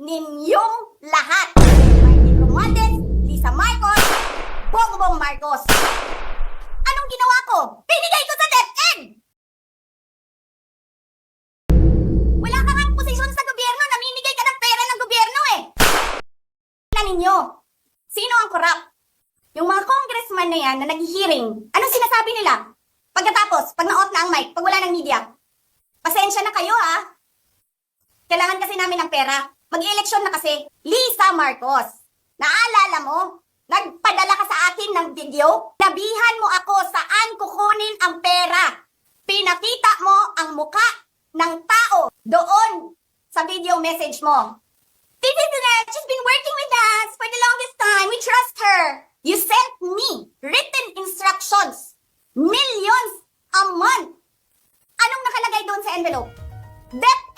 ninyong lahat. Martin Romualdez, Lisa Marcos, Bongbong Marcos. Anong ginawa ko? Binigay ko sa DepEd! Wala ka nga posisyon sa gobyerno, namimigay ka ng pera ng gobyerno eh. Na ninyo, sino ang corrupt? Yung mga congressman na yan na nag-hearing, anong sinasabi nila? Pagkatapos, pag na-off na ang mic, pag wala ng media, pasensya na kayo ha. Kailangan kasi namin ng pera. Mag-eleksyon na kasi. Lisa Marcos, naalala mo? Nagpadala ka sa akin ng video? Nabihan mo ako saan kukunin ang pera. Pinakita mo ang muka ng tao doon sa video message mo. This is she's been working with us for the longest time. We trust her. You sent me written instructions. Millions a month. Anong nakalagay doon sa envelope? DepEd